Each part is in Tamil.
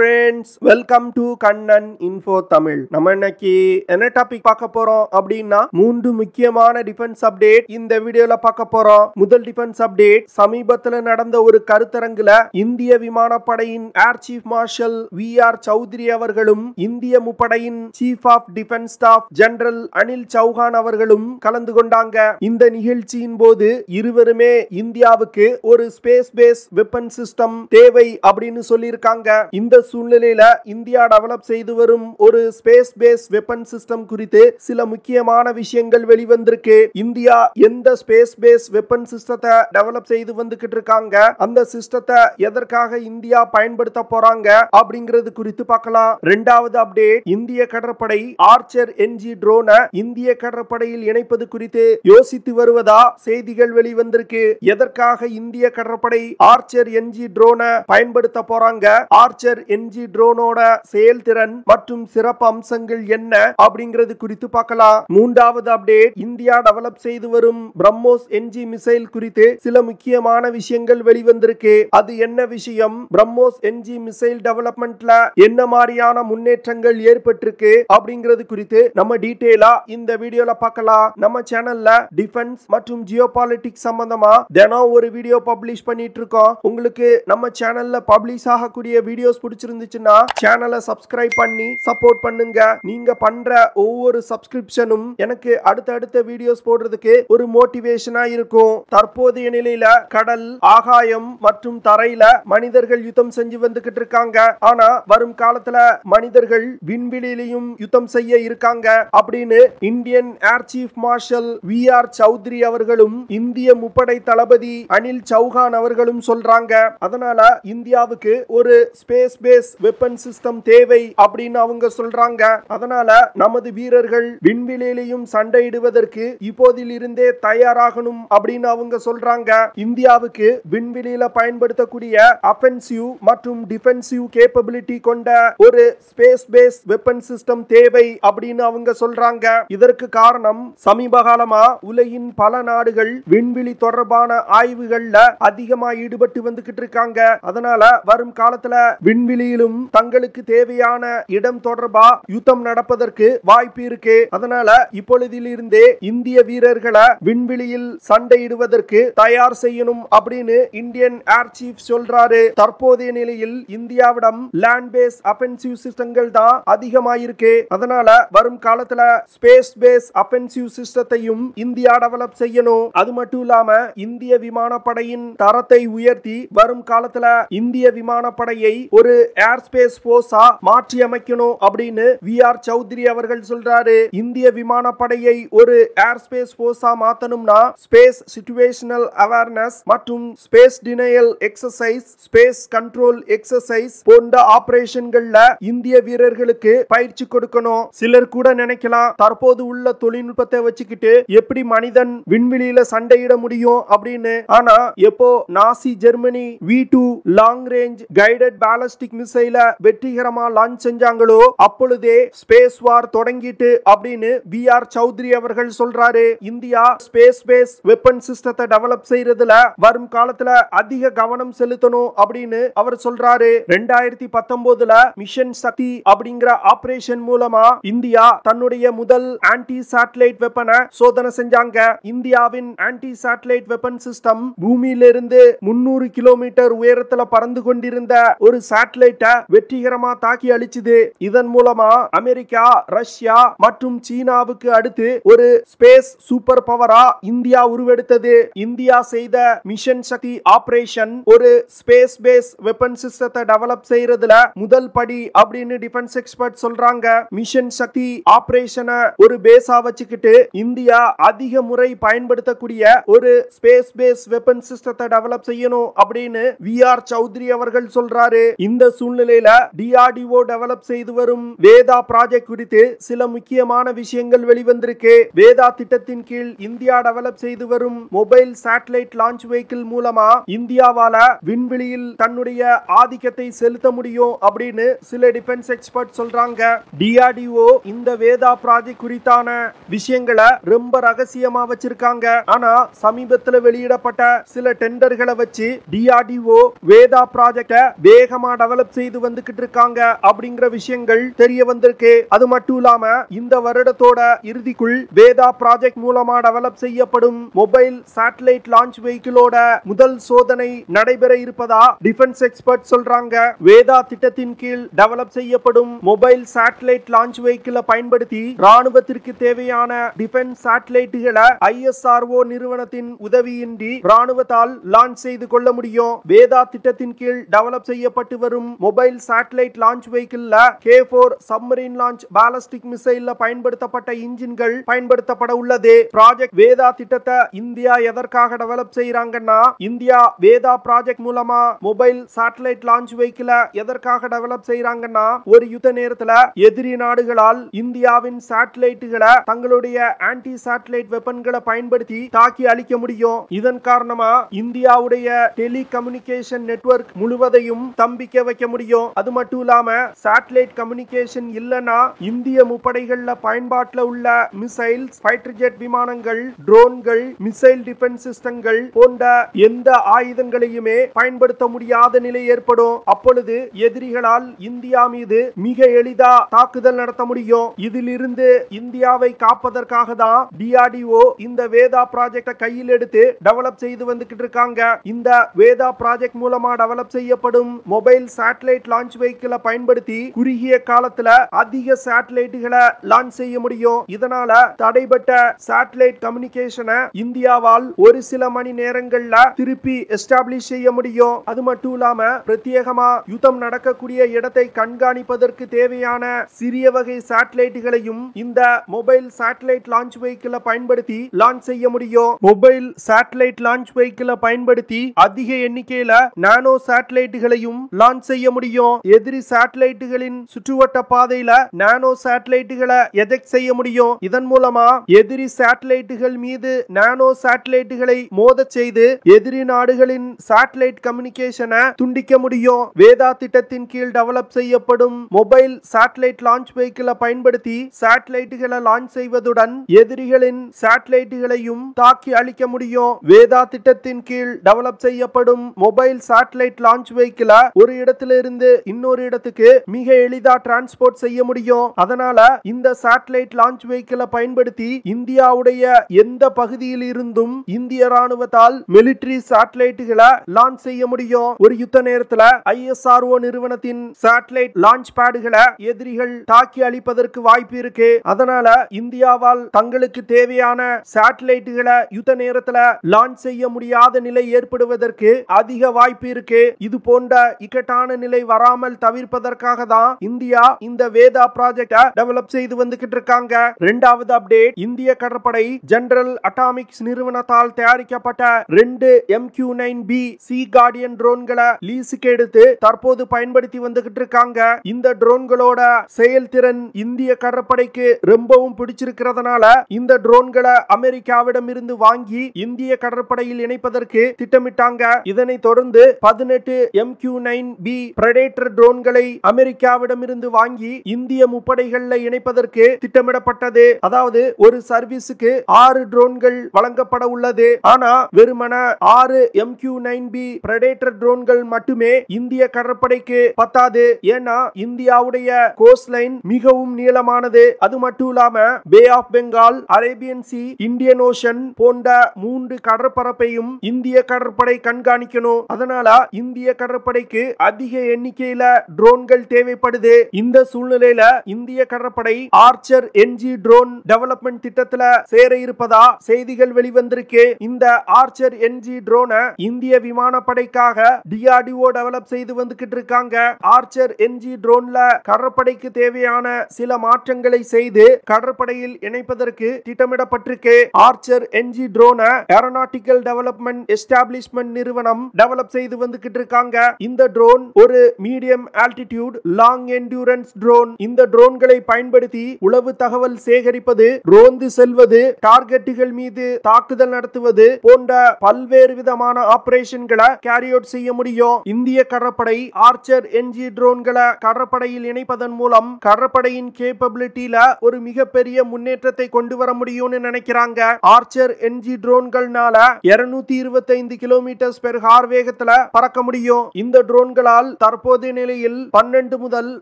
friends, welcome to Kannan Info Tamil. நம்ம இன்னைக்கு என்ன டாபிக் பார்க்க போறோம் அப்படின்னா மூன்று முக்கியமான டிஃபென்ஸ் அப்டேட் இந்த வீடியோல பார்க்க போறோம். முதல் டிஃபென்ஸ் அப்டேட், சமீபத்துல நடந்த ஒரு கருத்தரங்குல இந்திய விமானப்படையின் air chief marshal VR Chowdhury அவர்களும் இந்திய முப்படையின் chief of defence staff general Anil Chauhan அவர்களும் கலந்து கொண்டாங்க. இந்த நிகழ்ச்சியின் போது இருவருமே இந்தியாவுக்கு ஒரு ஸ்பேஸ் பேஸ் வெப்பன் சிஸ்டம் தேவை அப்படின்னு சொல்லியிருக்காங்க. இந்த சூழ்நிலையில இந்தியா டெவலப் செய்து வரும் ஒரு ஸ்பேஸ் பேஸ் வெப்பன் சிஸ்டம் குறித்து சில முக்கியமான விஷயங்கள் வெளிவந்திருக்கு. இந்தியா எந்த ஸ்பேஸ் பேஸ் வெப்பன் சிஸ்டத்தை டெவலப் செய்து வந்துகிட்டு இருக்காங்க, அந்த சிஸ்டத்தை எதற்காக இந்தியா பயன்படுத்த போறாங்க அப்படிங்கிறது குறித்து பார்க்கலாம். இரண்டாவது அப்டேட், இந்திய கடற்படை ஆர்ச்சர் NG ட்ரோனை இந்திய கடற்படையில் இணைப்பது குறித்து யோசித்து வருவதா செய்திகள் வெளிவந்திருக்கு. எதற்காக இந்திய கடற்படை ஆர்ச்சர் NG ட்ரோனை பயன்படுத்த போறாங்க, ஆர்ச்சர் NG ட்ரோனோட செயல்திறன் மற்றும் சிறப்பு அம்சங்கள் என்ன அப்படிங்கிறது குறித்து பார்க்கலாம். மூன்றாவது அப்டேட், இந்தியா டெவலப் செய்து வரும் பிரம்மோஸ் NG மிசைல் குறித்து சில முக்கியமான விஷயங்கள் வெளிவந்திருக்கு. அது என்ன விஷயம், பிரம்மோஸ் NG மிசைல் டெவலப்மெண்ட்ல என்ன மாதிரியான முன்னேற்றங்கள் ஏற்பட்டிருக்கு அப்படிங்கிறது குறித்து நம்ம டீடைலா இந்த வீடியோல பார்க்கலாம். நம்ம சேனல்ல டிஃபென்ஸ் மற்றும் ஜியோபாலிட்டிக்ஸ் சம்பந்தமா தினம் ஒரு வீடியோ பப்ளிஷ் பண்ணிட்டு இருக்கோம். உங்களுக்கு நம்ம சேனல்ல பப்ளிஷ் ஆகக்கூடிய வீடியோஸ் பிடிச்சிருந்துச்சுன்னா சேனலை சப்ஸ்கிரைப் பண்ணி சப்போர்ட் பண்ணுங்க. நீங்க பண்ற ஒவ்வொரு சப்ஸ்கிரிப்ஷனும் எனக்கு அடுத்தடுத்த வீடியோஸ் போடுறதுக்கு ஒரு மோட்டிவேஷனா இருக்கும். தற்போதைய நிலையில கடல், ஆகாயம் மற்றும் தரையில மனிதர்கள் யுத்தம் செஞ்சு வந்துகிட்டு இருக்காங்க. ஆனா வரும் காலத்துல மனிதர்கள் விண்வெளியிலையும் யுத்தம் செய்ய இருக்காங்க அப்படின்னு Indian Air chief marshal VR Chowdhury அவர்களும் இந்திய முப்படை தளபதி அனில் சௌஹான் அவர்களும் சொல்றாங்க. அதனால இந்தியாவுக்கு ஒரு ஸ்பேஸ் பேஸ் வெப்பன் சிஸ்டம் தேவை அப்படின்னு அவங்க சொல்றாங்க. அதனால நமது வீரர்கள் விண்வெளியிலையும் சண்டையிடுவதற்கு இப்போதில் இருந்தே தயாராகணும் அப்படின்னு அவங்க சொல்றாங்க. இந்தியாவுக்கு விண்வெளியில பயன்படுத்தக்கூடிய அஃபென்சிவ் மற்றும் டிஃபென்சிவ் கேப்பபிலிட்டி கொண்ட ஒரு ஸ்பேஸ் பேஸ் வெப்பன் சிஸ்டம் தேவை அப்படின்னு அவங்க சொல்றாங்க. இதற்கு காரணம், சமீப காலமா உலகின் பல நாடுகள் விண்வெளி தொடர்பான ஆய்வுகள்ல அதிகமா ஈடுபட்டு வந்துகிட்டு இருக்காங்க. அதனால வரும் காலத்துல விண்வெளியிலும் தங்களுக்கு தேவையான இடம் தொடர்பா யுத்தம் நடப்பதற்கு வாய்ப்பு இருக்கு. அதனால இப்பொழுதிலிருந்தே இந்திய வீரர்களை விண்வெளியில் சண்டையிடுவதற்கு தயார் செய்யணும் அப்படின்னு இந்தியன் ஏர் சீஃப் சொல்றாரு. தற்போதைய நிலையில் இந்தியாவிடம் லேண்ட் பேஸ் அஃபென்சிவ் சிஸ்டங்கள் தான் அதிகமாயிருக்கு. அதனால வரும் காலத்துல ஸ்பேஸ் பேஸ் அஃபென்சிவ் சிஸ்டத்தையும் இந்தியா டெவலப் செய்யணும். அது மட்டும் இல்லாம இந்திய விமானப்படையின் தரத்தை உயர்த்தி வரும் காலத்துல இந்திய விமானப்படையை ஒரு ஏர் ஸ்பேஸ் போர்ஸா மாற்றி அமைக்கணும் அப்படின்னு VR சௌத்ரி அவர்கள் சொல்றாரு. இந்திய விமானப்படையை ஒரு ஏர் ஸ்பேஸ் போர்ஸா மாத்தணும்னா ஸ்பேஸ் சிச்சுவேஷனல் அவேர்னஸ் மற்றும் space denial exercise, space control exercise போன்ற ஆபரேஷன்கள்ல இந்திய வீரர்களுக்கு பயிற்சி கொடுக்கணும். சிலர் கூட நினைக்கலாம், தற்போது உள்ள தொழில்நுட்பத்தை வச்சுக்கிட்டு எப்படி மனிதன் விண்வெளியில சண்டையிட முடியும் அப்படின்னு. ஆனா எப்போ Nazi Germany V2 long range guided ballistic மிசைல வெற்றிகரமா லான்ச் செஞ்சாங்களோ அப்பொழுதே ஸ்பேஸ் வார் தொடங்கிட்டு அப்படின்னு VR சௌத்ரி அவர்கள் சொல்றாரு. இந்தியா ஸ்பேஸ் பேஸ் வெப்பன் சிஸ்டத்தை டெவலப் செய்யறதுல வரும் காலத்துல அதிக கவனம் செலுத்தணும் அப்படின்னு அவர் சொல்றாரு. 2019 மிஷன் சக்தி அப்படிங்கிற ஆபரேஷன் மூலமா இந்தியா தன்னுடைய முதல் ஆன்டி சேட்டலைட் வெப்பனை சோதனை செஞ்சாங்க. இந்தியாவின் ஆன்டி சேட்டலைட் வெப்பன் சிஸ்டம் பூமியிலிருந்து 300 கிலோமீட்டர் உயரத்துல பறந்து கொண்டிருந்த ஒரு சேட்டலைட்டை வெற்றிகரமா தாக்கி அழிச்சுது. இதன் மூலமா அமெரிக்கா, ரஷ்யா மற்றும் சீனாவுக்கு அடுத்து ஒரு ஸ்பேஸ் சூப்பர் பவரா இந்தியா உருவெடுத்தது. இந்தியா செய்த மிஷன் சக்தி ஆபரேஷன் ஒரு ஸ்பேஸ் பேஸ் வெப்பன் சிஸ்டத்தை டெவலப் செய்யறதுல முதல் படி அப்படின்னு டிஃபென்ஸ் எக்ஸ்பர்ட் சொல்றாங்க. மிஷன் சக்தி ஆபரேஷனை ஒரு பேஸா வச்சுக்கிட்டு இந்தியா அதிக முறை பயன்படுத்தக்கூடிய ஒரு ஸ்பேஸ் பேஸ் வெப்பன் சிஸ்டத்தை டெவலப் செய்யணும் அப்படின்னு VR சௌத்ரி அவர்கள் சொல்றாரு. இந்த சூழ்நிலையில DRDO டெவலப் செய்து வரும் வேதா ப்ராஜெக்ட் குறித்து சில முக்கியமான விஷயங்கள் வெளிவந்திருக்கு. வேதா திட்டத்தின் கீழ் இந்தியா டெவலப் செய்து வரும் மொபைல் சேட்டலைட் லான்ச் வெஹிக்கிள் மூலமா இந்தியாவால விண்வெளியில் தன்னுடைய ஆதிக்கத்தை செலுத்த முடியும் அப்படின்னு சில டிஃபென்ஸ் எக்ஸ்பர்ட் சொல்றாங்க. DRDO இந்த வேதா ப்ராஜெக்ட் குறித்தான விஷயங்களை ரொம்ப ரகசியமா வச்சிருக்காங்க. ஆனா சமீபத்தில் வெளியிடப்பட்ட சில டெண்டர்களை வச்சு DRDO வேதா ப்ராஜெக்ட வேகமா டெவலப் செய்து செய்து வந்துகிட்டு இருக்காங்க அப்படிங்கிற விஷயங்கள் தெரிய வந்திருக்கு. அது மட்டும் இல்லாம இந்த வருடத்தோட இறுதிக்குள் வேதா ப்ராஜெக்ட் மூலமா டெவலப் செய்யப்படும் மொபைல் சேட்டலைட் லான்ச் வெஹிக்கிளோட முதல் சோதனை நடைபெற இருப்பதா டிஃபென்ஸ் எக்ஸ்பர்ட் சொல்றாங்க. வேதா திட்டத்தின் கீழ் டெவலப் செய்யப்படும் மொபைல் சேட்டலைட் லான்ச் வெஹிக்கிளை பயன்படுத்தி ராணுவத்திற்கு தேவையான டிஃபென்ஸ் சேட்டலைட்டுகளை ISRO நிறுவனத்தின் உதவியின்றி ராணுவத்தால் லான்ச் செய்து கொள்ள முடியும். வேதா திட்டத்தின் கீழ் டெவலப் செய்யப்பட்டு வரும் மொபைல் சேட்டலைட் லான்ச் வெஹிக்கிள்ல K4 சப்மரீன் லான்ச் பாலிஸ்டிக் மிசைல்ல பயன்படுத்தப்பட்ட இன்ஜின்கள் பயன்படுத்தப்பட உள்ளது. ப்ராஜெக்ட் வேதா திட்டத்தை இந்தியா எதற்காக டெவலப் செய்யறாங்கன்னா, இந்தியா வேதா ப்ராஜெக்ட் மூலமா மொபைல் சேட்டலைட் லான்ச் வெஹிக்கிளை எதற்காக டெவலப் செய்யறாங்கன்னா, ஒரு யுத்த நேரத்துல எதிரி நாடுகளால் இந்தியாவின் சேட்டலைட்டுகளை தங்களுடைய ஆன்டி சேட்டலைட் வெப்பன்களை பயன்படுத்தி தாக்கி அழிக்க முடியும். இதன் காரணமா இந்தியாவுடைய டெலிகம்யூனிகேஷன் நெட்வொர்க் முழுவதையும் ஸ்தம்பிக்க வைக்க முடியும். அது மட்டும் இல்லாம சேட்டலைட் கம்யூனிகேஷன் இல்லனா இந்திய முப்படைகள்ல பயன்பாட்டில் உள்ள மிசைல்ஸ், ஃபைட்டர் ஜெட் விமானங்கள், ட்ரோன்கள், மிசைல் டிஃபென்ஸ் சிஸ்டங்கள் போன்ற எந்த ஆயுதங்களையுமே பயன்படுத்த முடியாத நிலை ஏற்படும். அப்பொழுது எதிரிகளால் இந்தியா மீது மிக எளிதா தாக்குதல் நடத்த முடியும். இதிலிருந்து இந்தியாவை காப்பதற்காக தான் DRDO இந்த வேதா ப்ராஜெக்டை கையில் எடுத்து டெவலப் செய்து வந்துகிட்டு இருக்காங்க. இந்த வேதா ப்ராஜெக்ட் மூலமா டெவலப் செய்யப்படும் மொபைல் சேட்டலைட் லான்ச் வெஹிக்கிளை பயன்படுத்தி குறுகிய காலத்துல அதிக சேட்டலைட்டுகளை லான்ச் செய்ய முடியும். இதனால தடைபட்ட சேட்டலைட் கம்யூனிகேஷனை இந்தியாவால் ஒரு சில மணி நேரங்கள்ல திருப்பி எஸ்டாப்ளிஷ் செய்ய முடியும். அது மட்டும் இல்லாம பிரத்யேகமா யுத்தம் நடக்கக்கூடிய இடத்தை கண்காணிப்பதற்கு தேவையான சிறிய வகை சேட்டலைட்டுகளையும் இந்த மொபைல் சேட்டலைட் லான்ச் வெஹிக்கிளை பயன்படுத்தி லான்ச் செய்ய முடியும். மொபைல் சேட்டலைட் லான்ச் வெஹிக்கிளை பயன்படுத்தி அதிக எண்ணிக்கையில நானோ சேட்டலைட்டுகளையும் லான்ச் செய்ய முடியும். எதிரி சேட்டலைட்டுகளின் சுற்றுவட்ட பாதையில நானோ சேட்டலைட்டுகளை எஜெக்ட் செய்ய முடியும். இதன் மூலமா எதிரி சேட்டலைட்டுகள் மீது நானோ சேட்டலைட்டுகளை மோத செய்து எதிரி நாடுகளின் சேட்டலைட் கம்யூனிகேஷனை துண்டிக்க முடியும். வேதா திட்டத்தின் கீழ் டெவலப் செய்யப்படும் மொபைல் சேட்டலைட் லான்ச் வெஹிக்கிளை பயன்படுத்தி சேட்டலைட்டுகளை லான்ச் செய்வதுடன் எதிரிகளின் சேட்டலைட்டுகளையும் தாக்கி அழிக்க முடியும். வேதா திட்டத்தின் கீழ் டெவலப் செய்யப்படும் மொபைல் சேட்டலைட் லான்ச் வெஹிக்கிளை ஒரு இடத்திலிருந்து இன்னொரு இடத்துக்கு மிக எளிதா டிரான்ஸ்போர்ட் செய்ய முடியும். அதனால இந்த சேட்டலைட் லான்ச் வெஹிக்கிளை பயன்படுத்தி இந்தியாவுடைய எந்த பகுதியில் இருந்தும் இந்திய ராணுவத்தால் மிலிட்டரி சேட்டலைட்டுகளை லான்ச் செய்ய முடியும். ஒரு யுத்த நேரத்துல ISRO நிறுவனத்தின் சேட்டலைட் லான்ச் பேடுகளை எதிரிகள் தாக்கி அழிப்பதற்கு வாய்ப்பு இருக்கு. அதனால இந்தியாவால் தங்களுக்கு தேவையான சேட்டலைட்டுகளை யுத்த நேரத்துல லான்ச் செய்ய முடியாத நிலை ஏற்படுவதற்கு அதிக வாய்ப்பு இருக்கு. இது போன்ற இக்கட்டான நிலை வராமல் தவிர்ப்பதற்காக தான் இந்தியா இந்த வேதா ப்ராஜெக்டை டெவலப் செய்து வந்துகிட்டு இருக்காங்க. இரண்டாவது அப்டேட், இந்திய கடற்படை ஜெனரல் அட்டாமிக்ஸ் நிறுவனத்தால் தயாரிக்கப்பட்ட 2 MQ-9B சி கார்டியன் ட்ரோன்களை லீஸுக்கு எடுத்து தற்போது பயன்படுத்தி வந்துகிட்டு இருக்காங்க. இந்த ட்ரோன்களோட செயல்திறன் இந்திய கடற்படைக்கு ரொம்பவும் பிடிச்சிருக்கிறதுனால இந்த ட்ரோன்களை அமெரிக்காவிடம் இருந்து வாங்கி இந்திய கடற்படையில் இணைப்பதற்கு திட்டமிட்டாங்க. இதனை தொடர்ந்து 18 MQ-9B பிரெடேட்டர் ட்ரோன்களை அமெரிக்காவிடம் இருந்து வாங்கி இந்திய முப்படைகளில் இணைப்பதற்கு திட்டமிடப்பட்டது. அதாவது ஒரு சர்வீஸுக்கு 6 ட்ரோன்கள் வழங்கப்பட உள்ளது. ஆனா வெறுமன 6 MQ-9B பிரெடேட்டர் ட்ரோன்கள் மட்டுமே இந்திய கடற்படைக்கு பத்தாது. ஏன்னா இந்தியாவுடைய கோஸ்ட் லைன் மிகவும் நீளமானது. அது மட்டும் இல்லாம Bay of Bengal, Arabian sea, Indian ocean போன்ற 3 கடற்பரப்பையும் இந்திய கடற்படை கண்காணிக்கணும். அதனால இந்திய கடற்படைக்கு அதிக எண்ணிக்கையில ட்ரோன்கள் தேவைப்படுது. இந்த சூழ்நிலையில இந்திய கடற்படை ஆர்ச்சர் NG ட்ரோன் டெவலப்மெண்ட் திட்டத்துல சேர இருப்பதா செய்திகள் வெளிவந்திருக்கு. இந்த ஆர்ச்சர் NG ட்ரோனை இந்திய விமானப்படைக்காக DRDO டெவலப் செய்து வந்துகிட்டு இருக்காங்க. ஆர்ச்சர் NG ட்ரோன்ல கடற்படைக்கு தேவையான சில மாற்றங்களை செய்து கடற்படையில் இணைப்பதற்கு திட்டமிடப்பட்டிருக்கு. ஆர்ச்சர் NG ட்ரோனை ஏரோநாட்டிக்கல் டெவலப்மெண்ட் எஸ்டாப்ளிஷ்மெண்ட் நிறுவனம் டெவலப் செய்து வந்துகிட்டு இருக்காங்க. இந்த ட்ரோன் ஒரு medium altitude long endurance drone. இந்த ட்ரோன்களை பயன்படுத்தி உளவு தகவல் சேகரிப்பது, ரோந்து செல்வது, டார்கெட்டுகள் மீது தாக்குதல் நடத்துவது போன்ற பல்வேறு விதமான ஆபரேஷன்களை கேரி அவுட் செய்ய முடியும். இந்திய கடற்படை ஆர்ச்சர் NG ட்ரோன்களை கடற்படையில் இணைப்பதன் மூலம் கடற்படையின் கேப்பபிலிட்டியில ஒரு மிகப்பெரிய முன்னேற்றத்தை கொண்டு வர முடியும்னு நினைக்கிறாங்க. ஆர்ச்சர் NG ட்ரோன்கள்னால 225 km/h வேகத்துல பறக்க முடியும். இந்த ட்ரோன்களால் தற்போது தற்போதைய நிலையில் 12 முதல்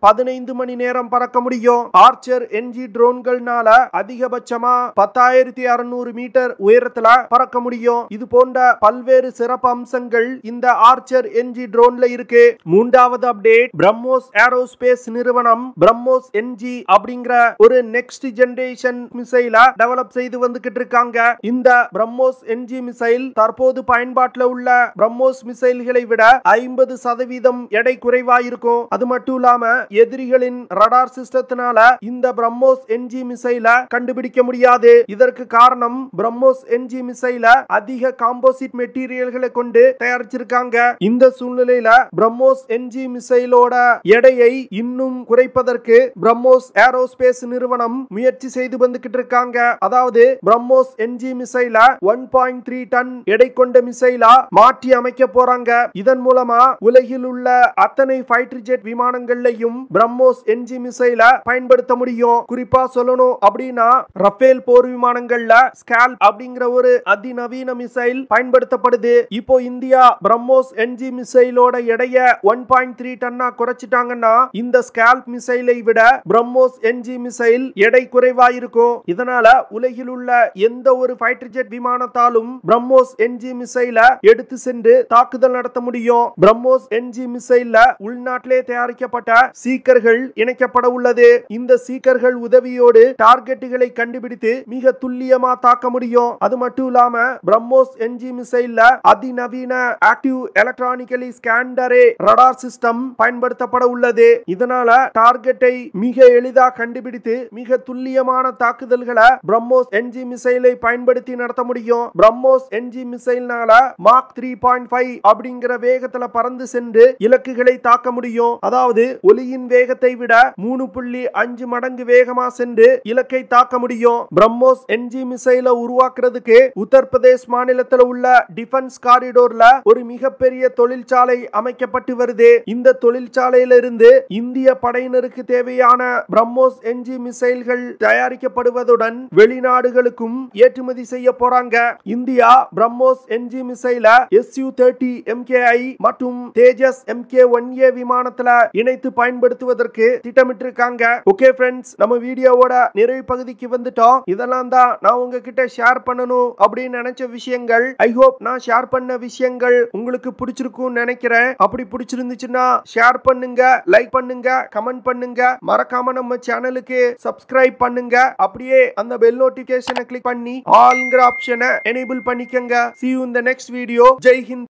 15 மணி நேரம் பறக்க முடியும். ஆர்ச்சர் NG ட்ரோன்கள்னால அதிகபட்சமா 10,600 மீட்டர் உயரத்துல பறக்க முடியும். இது போன்ற பல்வேறு சிறப்பு அம்சங்கள் இந்த ஆர்ச்சர் NG ட்ரோன்ல இருக்கு. மூன்றாவது அப்டேட், பிரம்மோஸ் ஏரோஸ்பேஸ் நிறுவனம் பிரம்மோஸ் NG அப்படிங்கிற ஒரு நெக்ஸ்ட் ஜெனரேஷன் மிசைல டெவலப் செய்து வந்துகிட்டு இருக்காங்க. இந்த பிரம்மோஸ் NG மிசைல் தற்போது பயன்பாட்டில் உள்ள பிரம்மோஸ் மிசைல்களை விட 50% எடை குறைவா இருக்கும். அது மட்டும் இல்லாம எதிரிகளின் ரடார் சிஸ்டத்தினால இந்த பிரம்மோஸ் NG மிசைல கண்டுபிடிக்க முடியாது. இதற்கு காரணம் பிரம்மோஸ் NG மிசைல அதிக காம்போசிட் மெட்டீரியல்களை கொண்டு தயாரிச்சிருக்காங்க. இந்த சூழ்நிலையில பிரம்மோஸ் NG மிசைலோட எடையை இன்னும் குறைப்பதற்கு பிரம்மோஸ் ஏரோஸ்பேஸ் நிறுவனம் முயற்சி செய்து வந்துகிட்டு இருக்காங்க. அதாவது பிரம்மோஸ் NG மிசைல 1.3 டன் எடை கொண்ட மிசைலா மாற்றி அமைக்க போறாங்க. இதன் மூலமா உலகில் உள்ள அத்தனை ஃபைட்டர் ஜெட் விமானங்கள்லையும் பிரம்மோஸ் NG மிசைல பயன்படுத்த முடியும். குறிப்பா சொல்லணும் அப்படின்னா ரஃபேல் போர் விமானங்கள்ல ஸ்கால்ப் அப்படிங்கிற ஒரு அதிநவீன மிசைல் பயன்படுத்தப்படுது. இப்போ இந்தியா பிரம்மோஸ் NG மிசைலோட எடைய 1.3 டன்னா குறைச்சிட்டாங்கன்னா இந்த ஸ்கால்ப் மிசைலை விட பிரம்மோஸ் NG மிசைல் எடை குறைவா இருக்கும். இதனால உலகில் உள்ள எந்த ஒரு ஃபைட்டர் ஜெட் விமானத்தாலும் பிரம்மோஸ் NG மிசைல எடுத்து சென்று தாக்குதல் நடத்த முடியும். பிரம்மோஸ் NG மிசைல்ல உள்நாட்டிலே தயாரிக்கப்பட்ட சீக்கர்கள் இணைக்கப்பட உள்ளது. இந்த சீக்கர்கள் உதவியோடு டார்கெட்டுகளை கண்டுபிடித்து மிக துல்லியமா தாக்க முடியும். அது மட்டும் இல்லாம பிரம்மோஸ் NG மிசைல்ல அதிநவீன ஆக்டிவ் எலக்ட்ரானிக்கலி ஸ்கேண்டரே ரடார் சிஸ்டம் பயன்படுத்தப்பட உள்ளது. இதனால டார்கெட்டை மிக எளிதா கண்டுபிடித்து மிக துல்லியமான தாக்குதல்களை பிரம்மோஸ் NG மிசைலை பயன்படுத்தி நடத்த முடியும். பிரம்மோஸ் NG மிசைல்னால மாக் 3.5 அப்படிங்கிற வேகத்துல பறந்து சென்று இலக்குகளை தாக்க முடியும். அதாவது ஒலியின் வேகத்தை விட 3.5 மடங்கு வேகமா சென்று இலக்கை தாக்க முடியும். பிரம்மோஸ் NG மிசைல உருவாக்குறதுக்கு உத்தரப்பிரதேஷ் மாநிலத்தில் உள்ள டிஃபென்ஸ் காரிடோர்ல ஒரு மிகப்பெரிய தொழிற்சாலை அமைக்கப்பட்டு வருது. இந்த தொழிற்சாலையில இருந்து இந்திய படையினருக்கு தேவையான பிரம்மோஸ் NG மிசைல்கள் தயாரிக்கப்படுவதுடன் வெளிநாடுகளுக்கும் ஏற்றுமதி செய்ய போறாங்க. India BrahMos NG மிசைல Su-30 MKI மற்றும் தேஜஸ் Mk-1A விமானத்துல இணைத்து பயன்படுத்துவதற்கு திட்டமிட்டிருக்காங்க. ஓகே ஃப்ரெண்ட்ஸ், நம்ம வீடியோவோட நிறைவு பகுதிக்கு வந்துட்டோம். இதெல்லாம் தான் நான் உங்ககிட்ட ஷேர் பண்ணணும் அப்படின்னு நினைச்ச விஷயங்கள். ஐ ஹோப் நான் ஷேர் பண்ண விஷயங்கள் உங்களுக்கு பிடிச்சிருக்கும் நினைக்கிறேன். அப்படி பிடிச்சிருந்துச்சுன்னா ஷேர் பண்ணுங்க, லைக் பண்ணுங்க, கமெண்ட் பண்ணுங்க. மறக்காம நம்ம சேனலுக்கு சப்ஸ்கிரைப் பண்ணுங்க. அப்படியே அந்த பெல் நோட்டிபிகேஷனை கிளிக் பண்ணி ஆல்ங்கிற ஆப்ஷனை எனேபிள் பண்ணிக்கங்க. See you in the next video. Jai Hind.